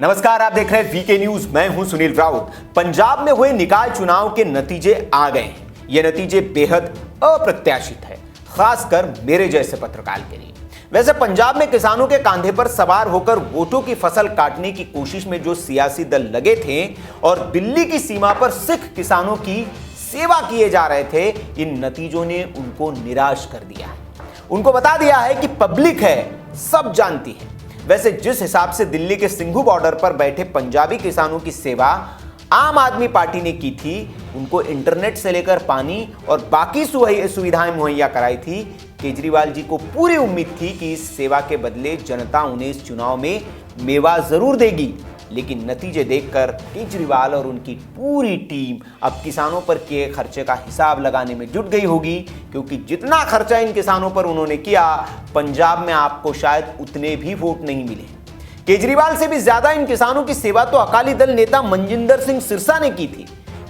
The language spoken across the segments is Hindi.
नमस्कार, आप देख रहे हैं वीके न्यूज। मैं हूं सुनील राउत। पंजाब में हुए निकाय चुनाव के नतीजे आ गए हैं। ये नतीजे बेहद अप्रत्याशित है, खासकर मेरे जैसे पत्रकार के लिए। वैसे पंजाब में किसानों के कांधे पर सवार होकर वोटों की फसल काटने की कोशिश में जो सियासी दल लगे थे और दिल्ली की सीमा पर सिख किसानों की सेवा किए जा रहे थे, इन नतीजों ने उनको निराश कर दिया है। उनको बता दिया है कि पब्लिक है, सब जानती है। वैसे जिस हिसाब से दिल्ली के सिंघू बॉर्डर पर बैठे पंजाबी किसानों की सेवा आम आदमी पार्टी ने की थी, उनको इंटरनेट से लेकर पानी और बाकी सुविधाएं मुहैया कराई थी, केजरीवाल जी को पूरी उम्मीद थी कि इस सेवा के बदले जनता उन्हें इस चुनाव में मेवा जरूर देगी। लेकिन नतीजे देखकर केजरीवाल और उनकी पूरी टीम अब किसानों पर किए खर्चे का हिसाब लगाने में जुट गई होगी, क्योंकि जितना खर्चा इन किसानों पर उन्होंने किया, पंजाब में आपको शायद उतने भी वोट नहीं मिले। केजरीवाल से भी ज्यादा इन किसानों की सेवा तो अकाली दल नेता मनजिंदर सिंह सिरसा ने की थी।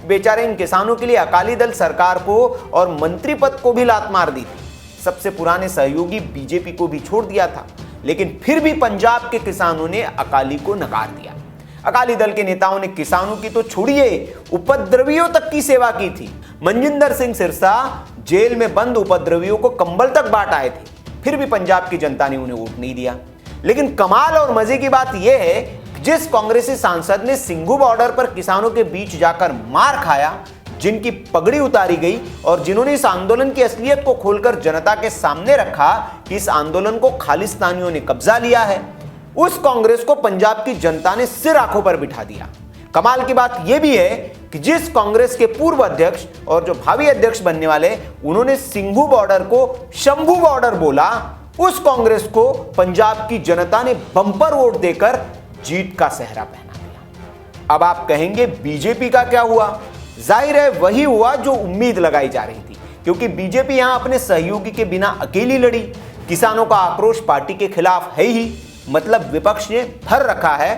बेचारे इन किसानों के लिए अकाली दल सरकार को और मंत्री पद को भी लात मार दी थी। सबसे पुराने सहयोगी बीजेपी को भी छोड़ दिया था, लेकिन फिर भी पंजाब के किसानों ने अकाली को नकार दिया। अकाली दल के नेताओं ने किसानों की तो छोड़िए, उपद्रवियों तक की सेवा की थी। मनजिंदर सिंह सिरसा जेल में बंद उपद्रवियों को कंबल तक बांट आए थे, फिर भी पंजाब की जनता ने उन्हें वोट नहीं दिया। लेकिन कमाल और मजे की बात यह है, जिस कांग्रेसी सांसद ने सिंघू बॉर्डर पर किसानों के बीच जाकर मार खाया, जिनकी पगड़ी उतारी गई और जिन्होंने इस आंदोलन की असलियत को खोलकर जनता के सामने रखा कि इस आंदोलन को खालिस्तानियों ने कब्जा लिया है, उस कांग्रेस को पंजाब की जनता ने सिर आंखों पर बिठा दिया। कमाल की बात यह भी है कि जिस कांग्रेस के पूर्व अध्यक्ष और जो भावी अध्यक्ष बनने वाले, उन्होंने सिंघू बॉर्डर को शंभू बॉर्डर बोला, उस कांग्रेस को पंजाब की जनता ने बंपर वोट देकर जीत का सेहरा पहना दिया। अब आप कहेंगे बीजेपी का क्या हुआ? जाहिर है वही हुआ जो उम्मीद लगाई जा रही थी, क्योंकि बीजेपी यहां अपने सहयोगी के बिना अकेली लड़ी। किसानों का आक्रोश पार्टी के खिलाफ है ही, मतलब विपक्ष ने भर रखा है।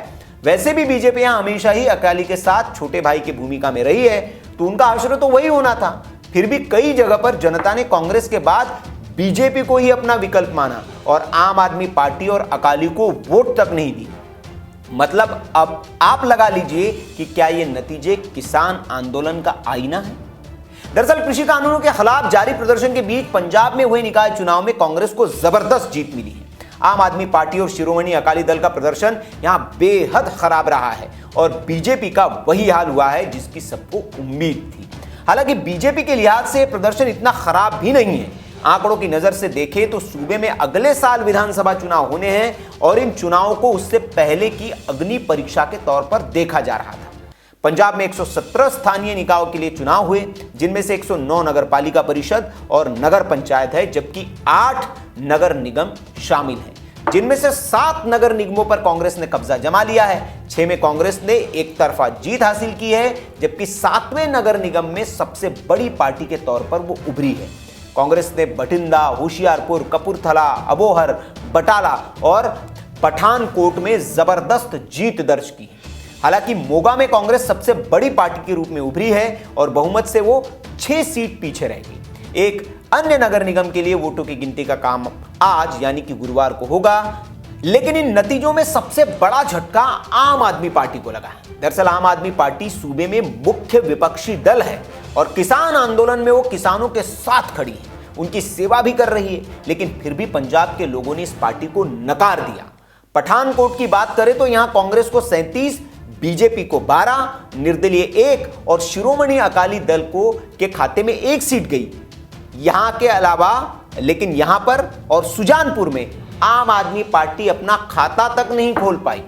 वैसे भी बीजेपी यहां हमेशा ही अकाली के साथ छोटे भाई की भूमिका में रही है, तो उनका आश्रय तो वही होना था। फिर भी कई जगह पर जनता ने कांग्रेस के बाद बीजेपी को ही अपना विकल्प माना और आम आदमी पार्टी और अकाली को वोट तक नहीं दी। मतलब अब आप लगा लीजिए कि क्या ये नतीजे किसान आंदोलन का आईना है? दरअसल कृषि कानूनों के खिलाफ जारी प्रदर्शन के बीच पंजाब में हुए निकाय चुनाव में कांग्रेस को जबरदस्त जीत मिली है। आम आदमी पार्टी और शिरोमणि अकाली दल का प्रदर्शन यहां बेहद खराब रहा है और बीजेपी का वही हाल हुआ है जिसकी सबको उम्मीद थी। हालांकि बीजेपी के लिहाज से प्रदर्शन इतना खराब भी नहीं है। आंकड़ों की नजर से देखें तो सूबे में अगले साल विधानसभा चुनाव होने हैं और इन चुनावों को उससे पहले की अग्नि परीक्षा के तौर पर देखा जा रहा था। पंजाब में 117 स्थानीय निकायों के लिए चुनाव हुए, जिनमें से 109 नगर पालिका परिषद और नगर पंचायत है, जबकि 8 नगर निगम शामिल हैं, जिनमें से 7 नगर निगमों पर कांग्रेस ने कब्जा जमा लिया है। 6 में कांग्रेस ने एक तरफा जीत हासिल की है, जबकि 7वें नगर निगम में सबसे बड़ी पार्टी के तौर पर वो उभरी है। कांग्रेस ने बठिंडा, होशियारपुर, कपूरथला, अबोहर, बटाला और पठानकोट में जबरदस्त जीत दर्ज की है। हालांकि मोगा में कांग्रेस सबसे बड़ी पार्टी के रूप में उभरी है और बहुमत से वो 6 सीट पीछे रह गई। एक अन्य नगर निगम के लिए वोटों की गिनती का काम आज यानी कि गुरुवार को होगा। लेकिन इन नतीजों में सबसे बड़ा झटका आम आदमी पार्टी को लगा है। दरअसल आम आदमी पार्टी सूबे में मुख्य विपक्षी दल है और किसान आंदोलन में वो किसानों के साथ खड़ी है, उनकी सेवा भी कर रही है। लेकिन फिर भी पंजाब के लोगों ने इस पार्टी को नकार दिया। पठानकोट की बात करें तो यहां कांग्रेस को 37, बीजेपी को 12, निर्दलीय 1 और शिरोमणि अकाली दल को के खाते में 1 सीट गई। यहां के अलावा लेकिन यहां पर और सुजानपुर में आम आदमी पार्टी अपना खाता तक नहीं खोल पाई।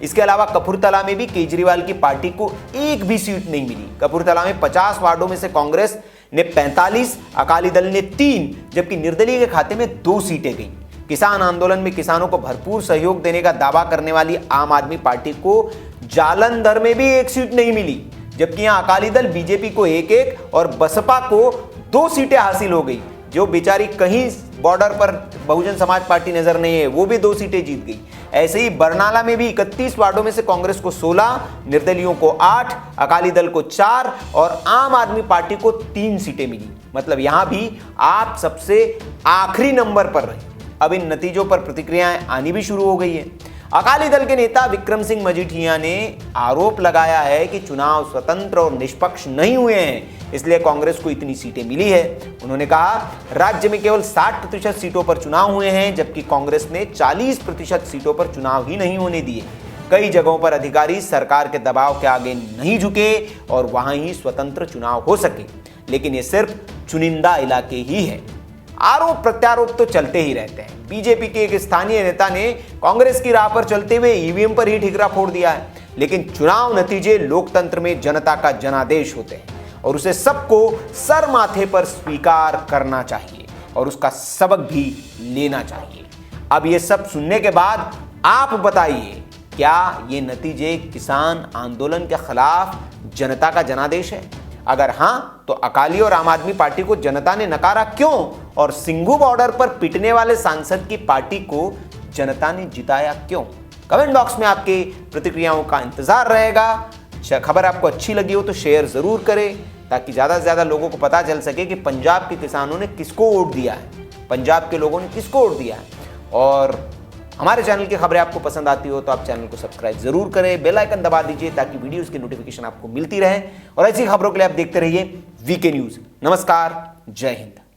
इसके अलावा कपूरथला में भी केजरीवाल की पार्टी को एक भी सीट नहीं मिली। कपूरथला में 50 वार्डों में से कांग्रेस ने 45, अकाली दल ने 3, जबकि निर्दलीय के खाते में 2 सीटें गई। किसान आंदोलन में किसानों को भरपूर सहयोग देने का दावा करने वाली आम आदमी पार्टी को जालंधर में भी 1 सीट नहीं मिली, जबकि यहां अकाली दल बीजेपी को 1-1 और बसपा को 2 सीटें हासिल हो गई। जो बेचारी कहीं बॉर्डर पर बहुजन समाज पार्टी नजर नहीं है, वो भी 2 सीटें जीत गई। ऐसे ही बरनाला में भी 31 वार्डों में से कांग्रेस को 16, निर्दलियों को 8, अकाली दल को 4 और आम आदमी पार्टी को 3 सीटें मिली। मतलब यहां भी आप सबसे आखिरी नंबर पर रहे। अब इन नतीजों पर प्रतिक्रियाएं आनी भी शुरू हो गई है। अकाली दल के नेता विक्रम सिंह मजीठिया ने आरोप लगाया है कि चुनाव स्वतंत्र और निष्पक्ष नहीं हुए हैं, इसलिए कांग्रेस को इतनी सीटें मिली है। उन्होंने कहा, राज्य में केवल 60% सीटों पर चुनाव हुए हैं, जबकि कांग्रेस ने 40% सीटों पर चुनाव ही नहीं होने दिए। कई जगहों पर अधिकारी सरकार के दबाव के आगे नहीं झुके और वहां ही स्वतंत्र चुनाव हो सके, लेकिन ये सिर्फ चुनिंदा इलाके ही है। आरोप प्रत्यारोप तो चलते ही रहते हैं। बीजेपी के एक स्थानीय नेता ने कांग्रेस की राह पर चलते हुए ईवीएम पर ही ठिकरा फोड़ दिया है, लेकिन चुनाव नतीजे लोकतंत्र में जनता का जनादेश होते हैं और उसे सबको सर माथे पर स्वीकार करना चाहिए और उसका सबक भी लेना चाहिए। अब ये सब सुनने के बाद आप बताइए, क्या ये नतीजे किसान आंदोलन के खिलाफ जनता का जनादेश है? अगर हां, तो अकाली और आम आदमी पार्टी को जनता ने नकारा क्यों और सिंघू बॉर्डर पर पिटने वाले सांसद की पार्टी को जनता ने जिताया क्यों? कमेंट बॉक्स में आपके प्रतिक्रियाओं का इंतजार रहेगा। खबर आपको अच्छी लगी हो तो शेयर जरूर करें, ताकि ज्यादा से ज्यादा लोगों को पता चल सके कि पंजाब के किसानों ने किसको वोट दिया है, पंजाब के लोगों ने किसको वोट दिया है। और हमारे चैनल की खबरें आपको पसंद आती हो तो आप चैनल को सब्सक्राइब जरूर करें, बेल आइकन दबा दीजिए ताकि वीडियोस की नोटिफिकेशन आपको मिलती रहे। और ऐसी खबरों के लिए आप देखते रहिए वीके न्यूज। नमस्कार, जय हिंद।